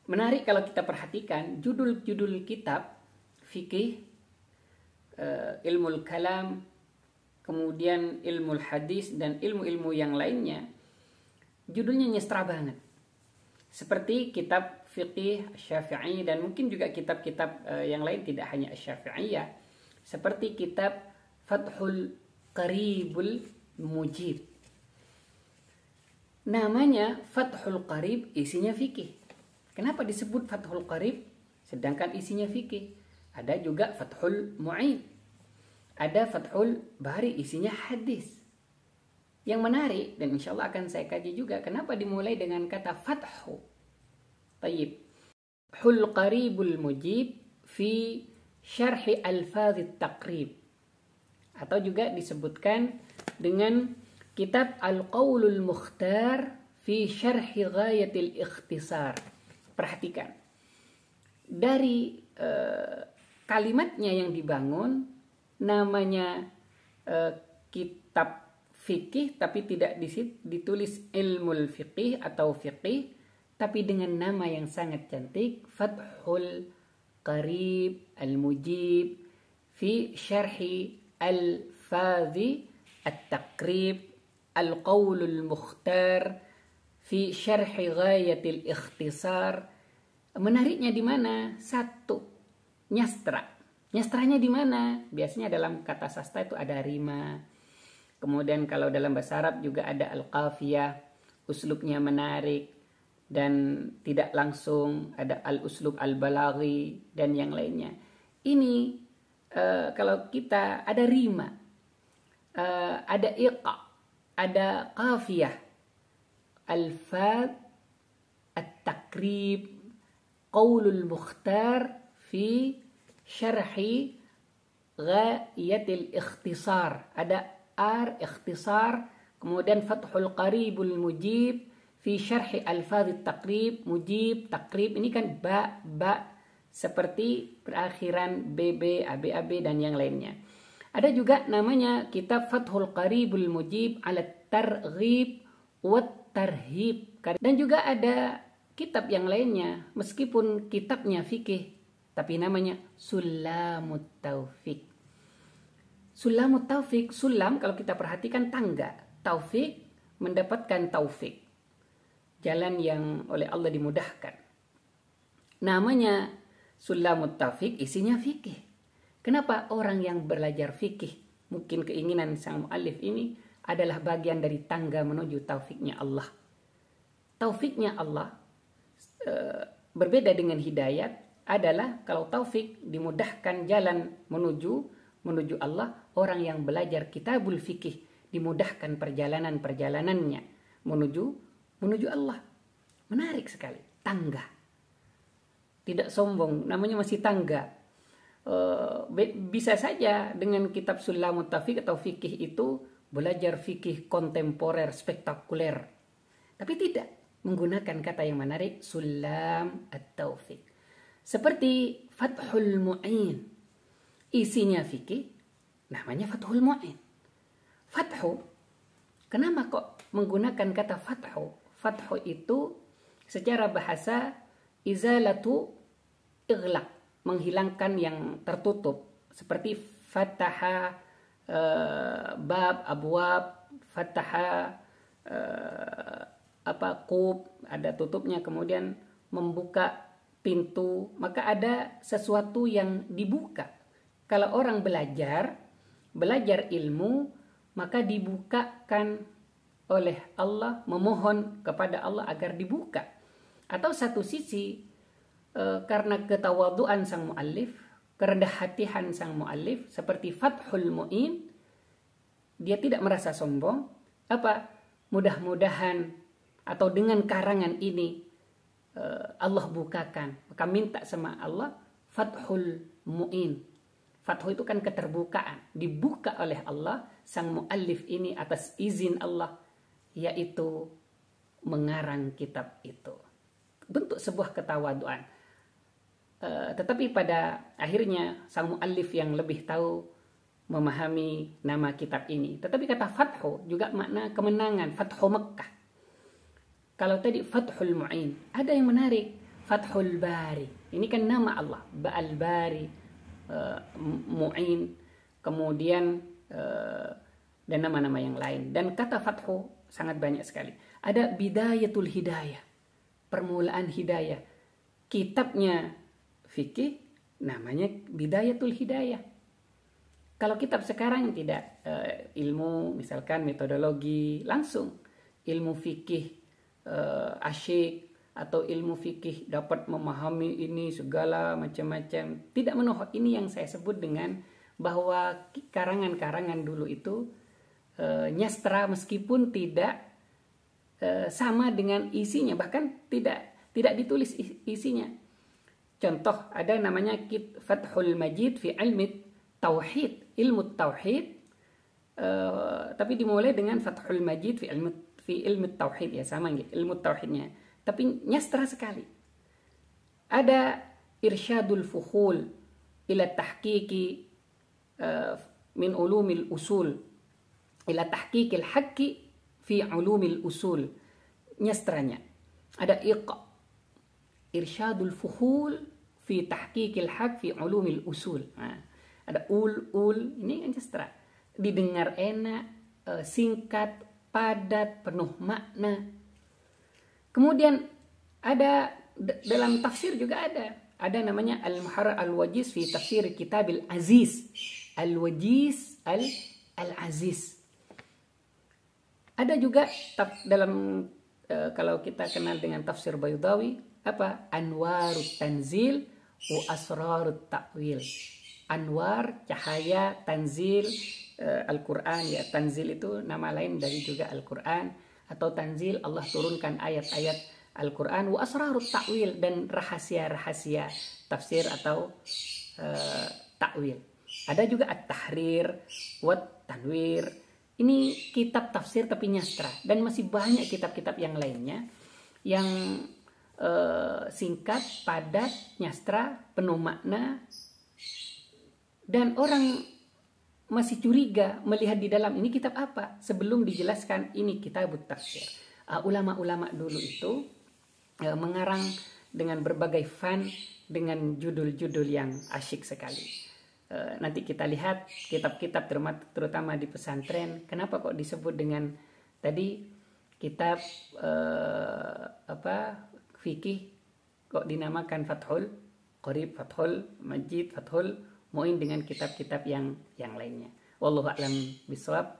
menarik kalau kita perhatikan judul-judul kitab fikih, ilmu kalam, kemudian ilmu hadis dan ilmu-ilmu yang lainnya, judulnya nyestra banget. Seperti kitab fikih Syafi'i dan mungkin juga kitab-kitab yang lain, tidak hanya Syafi'iyah, seperti kitab Fathul Qaribul Mujib. Namanya Fathul Qarib, isinya fikih. Kenapa disebut Fathul Qarib sedangkan isinya fikih? Ada juga Fathul Mu'in, ada Fathul Bari, isinya hadis. Yang menarik, dan insya Allah akan saya kaji juga, kenapa dimulai dengan kata Fathu. Tayyib. Fathul Qaribul Mujib fi syarhi alfadhit taqrib. Atau juga disebutkan dengan kitab Al-Qawlul Mukhtar fi syarhi ghayatil ikhtisar. Perhatikan. Dari kalimatnya yang dibangun, namanya kitab fikih, tapi tidak ditulis ilmul fiqih atau fiqih, tapi dengan nama yang sangat cantik, Fathul Qarib Al-Mujib fi syarhi al-fadhi at-taqrib al-qawlul mukhtar fi syarhi ghayatil ikhtisar. Menariknya di mana? Satu, nyastra. Nyastranya di mana? Biasanya dalam kata sastra itu ada rima. Kemudian kalau dalam bahasa Arab juga ada al-qafiyah, uslubnya menarik dan tidak langsung, ada al-uslub al-balaghi dan yang lainnya. Ini kalau kita ada rima, ada iqa, ada qafiyah, al-fad, at-taqrib, qawlul mukhtar fi syarhi ghayatil ikhtisar, ada ikhtisar, kemudian Fathul Qaribul Mujib fi syarhi alfadhit taqrib, mujib, taqrib, ini kan ba seperti berakhiran bb, ab dan yang lainnya. Ada juga namanya kitab Fathul Qaribul Mujib ala targhib wat tarhib. Dan juga ada kitab yang lainnya, meskipun kitabnya fikih, tapi namanya Sulamut Taufik. Sulamut Taufik, sulam kalau kita perhatikan tangga, taufik mendapatkan taufik, jalan yang oleh Allah dimudahkan. Namanya Sulamut Taufik, isinya fikih. Kenapa orang yang belajar fikih, mungkin keinginan sang muallif ini adalah bagian dari tangga menuju taufiknya Allah. Taufiknya Allah berbeda dengan hidayat, adalah kalau taufik dimudahkan jalan menuju Allah, orang yang belajar kitabul fikih dimudahkan perjalanannya menuju Allah. Menarik sekali, tangga. Tidak sombong, namanya masih tangga. Bisa saja dengan kitab Sulamut Taufik atau fikih itu belajar fikih kontemporer spektakuler, tapi tidak menggunakan kata yang menarik, Sulam at-Taufik. Seperti Fathul Mu'in, isinya fikih, namanya Fathul Mu'in. Fathu, kenapa kok menggunakan kata fathu? Fathu itu secara bahasa izalatu ighlaq, menghilangkan yang tertutup, seperti fataha bab, abwab, fataha qub, ada tutupnya, kemudian membuka pintu, maka ada sesuatu yang dibuka. Kalau orang belajar ilmu, maka dibukakan oleh Allah, memohon kepada Allah agar dibuka. Atau satu sisi karena ketawaduan sang muallif, kerendah hatian sang muallif, seperti Fathul Mu'in, dia tidak merasa sombong, mudah-mudahan atau dengan karangan ini Allah bukakan, maka minta sama Allah Fathul Mu'in. Fathu itu kan keterbukaan, dibuka oleh Allah sang muallif ini atas izin Allah, yaitu mengarang kitab itu. Bentuk sebuah ketawaduan. Tetapi pada akhirnya sang muallif yang lebih tahu memahami nama kitab ini. Tetapi kata Fathu juga makna kemenangan, Fathu Mekkah. Kalau tadi Fathul Mu'in, ada yang menarik, Fathul Bari. Ini kan nama Allah, Ba'al Bari, Mu'in, kemudian dan nama-nama yang lain. Dan kata fathu sangat banyak sekali. Ada Bidayatul Hidayah, permulaan hidayah. Kitabnya fikih namanya Bidayatul Hidayah. Kalau kitab sekarang tidak, ilmu misalkan metodologi langsung, ilmu fikih asyik, atau ilmu fikih dapat memahami ini segala macam-macam. Tidak menohok. Ini yang saya sebut dengan bahwa karangan-karangan dulu itu nyastra meskipun tidak sama dengan isinya, bahkan tidak ditulis isinya. Contoh ada namanya Fathul Majid fi ilmi tauhid, ilmu tauhid, tapi dimulai dengan Fathul Majid fi ilmi tauhid, ya sama gitu, ilmu tauhidnya. Tapi nyastra sekali. Ada Irsyadul Fuhul ila tahqiqi min ulumil usul ila tahqiqil haqqi fi ulumil usul. Nyastranya. Ada Irsyadul Fuhul fi tahqiqil haqq fi ulumil usul. Nah, ada ini kan nyastra. Didengar enak, singkat, padat, penuh makna. Kemudian ada dalam tafsir juga ada namanya Al-Muharrar Al-Wajiz fi Tafsir Kitabil Aziz. Al-Wajiz Al-Aziz. Ada juga dalam kalau kita kenal dengan tafsir Baydawi, apa? Anwarut Tanzil wa Asrarut Ta'wil. Anwar, cahaya, tanzil, Al-Quran, ya, tanzil itu nama lain dari juga Al-Quran, atau tanzil Allah turunkan ayat-ayat Al-Quran, wa asrarut ta'wil, dan rahasia-rahasia tafsir atau ta'wil. Ada juga at-tahrir, wa tanwir. Ini kitab tafsir tapi nyastra, dan masih banyak kitab-kitab yang lainnya yang singkat, padat, nyastra, penuh makna, dan orang masih curiga melihat di dalam ini kitab apa sebelum dijelaskan ini kitabut tafsir. Ulama-ulama dulu itu mengarang dengan berbagai fan, dengan judul-judul yang asyik sekali. Nanti kita lihat kitab-kitab terutama di pesantren, kenapa kok disebut dengan tadi kitab fikih kok dinamakan Fathul Qorib, Fathul Majid, Fathul Mu'in dengan kitab-kitab yang lainnya. Wallahu a'lam bishawab.